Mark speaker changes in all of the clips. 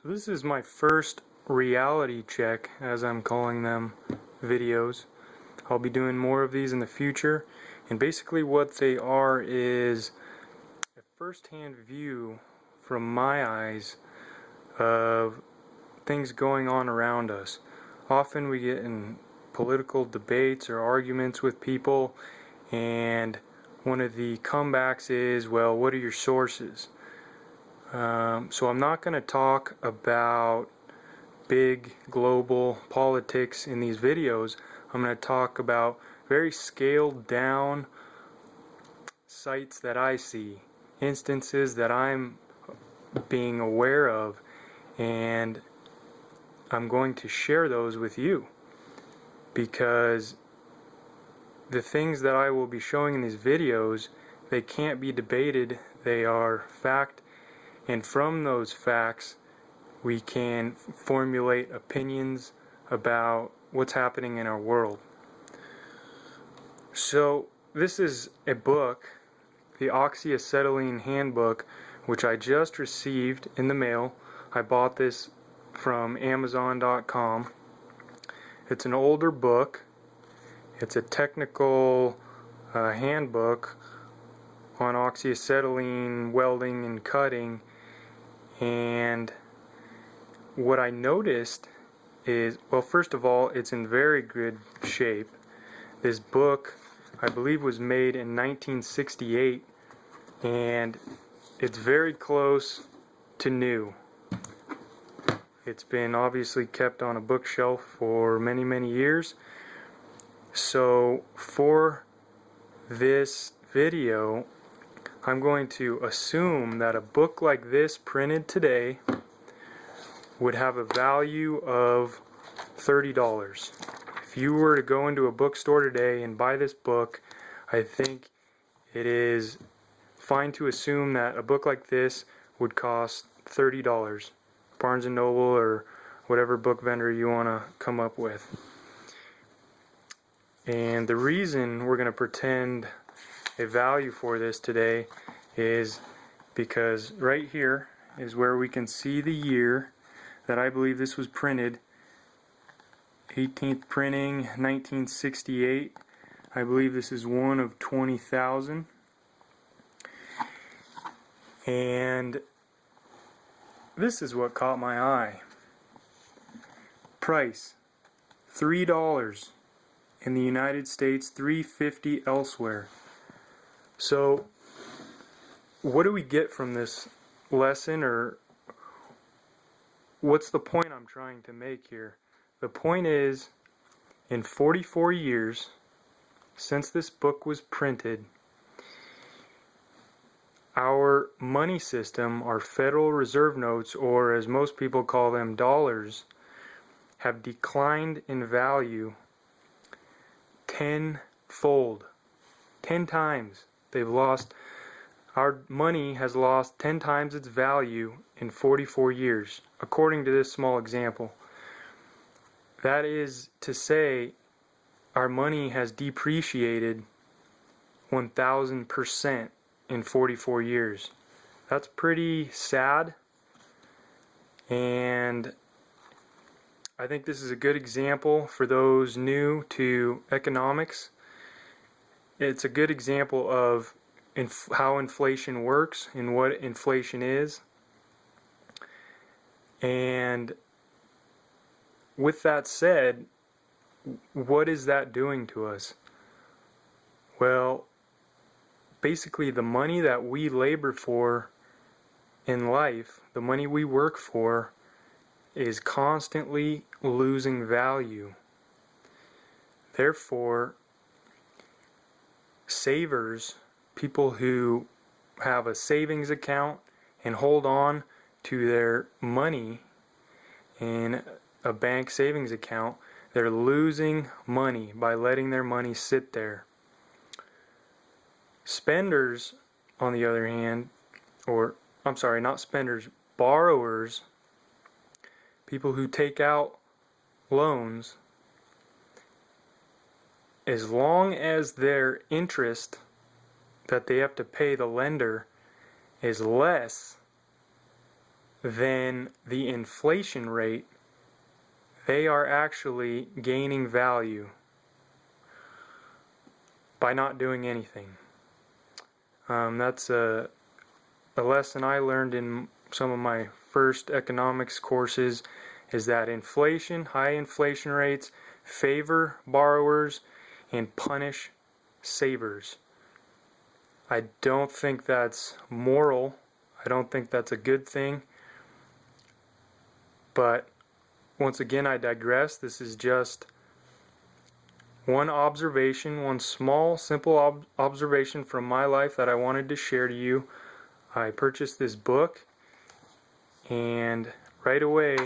Speaker 1: So this is my first reality check, as I'm calling them, videos. I'll be doing more of these in the future, and basically what they are is a first-hand view from my eyes of things going on around us. Often we get in political debates or arguments with people, and one of the comebacks is, well, what are your sources? So I'm not going to talk about big global politics in these videos. I'm going to talk about very scaled down sites that I see, instances that I'm being aware of, and I'm going to share those with you, because the things that I will be showing in these videos, they can't be debated. They are fact, and from those facts we can formulate opinions about what's happening in our world. So this is a book, the Oxyacetylene Handbook, which I just received in the mail. I bought this from Amazon.com. It's an older book. It's a technical handbook on oxyacetylene welding and cutting. And what I noticed is, well, first of all, it's in very good shape. This book, I believe, was made in 1968, and it's very close to new. It's been obviously kept on a bookshelf for many, many years. So for this video, I'm going to assume that a book like this printed today would have a value of $30. If you were to go into a bookstore today and buy this book, I think it is fine to assume that a book like this would cost $30. Barnes & Noble or whatever book vendor you want to come up with. And the reason we're going to pretend a value for this today is because right here is where we can see the year that I believe this was printed. 18th printing, 1968. I believe this is one of 20,000. And this is what caught my eye. Price, $3 in the United States, $3.50 elsewhere. So what do we get from this lesson, or what's the point I'm trying to make here? The point is, in 44 years since this book was printed, our money system, our Federal Reserve notes, or as most people call them, dollars, have declined in value tenfold. 10 times. They've lost, our money has lost 10 times its value in 44 years, according to this small example. That is to say, our money has depreciated 1,000% in 44 years. That's pretty sad, and I think this is a good example for those new to economics. It's a good example of how inflation works and what inflation is. And with that said, what is that doing to us? Well, basically the money that we labor for in life, the money we work for, is constantly losing value. Therefore, savers, people who have a savings account and hold on to their money in a bank savings account, they're losing money by letting their money sit there. Spenders, on the other hand, or I'm sorry, not spenders, borrowers, people who take out loans, as long as their interest that they have to pay the lender is less then the inflation rate, they are actually gaining value by not doing anything. That's a lesson I learned in some of my first economics courses, is that inflation, high inflation rates, favor borrowers and punish savers. I don't think that's moral. I don't think that's a good thing. But once again, I digress. This is just one observation, one small, simple observation from my life that I wanted to share to you. I purchased this book, and right away,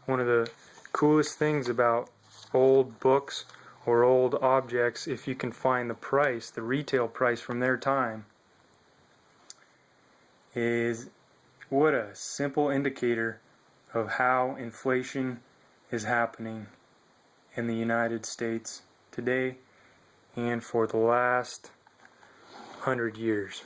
Speaker 1: one of the coolest things about old books or old objects, if you can find the price, the retail price from their time, is what a simple indicator of how inflation is happening in the United States today and for the last 100 years.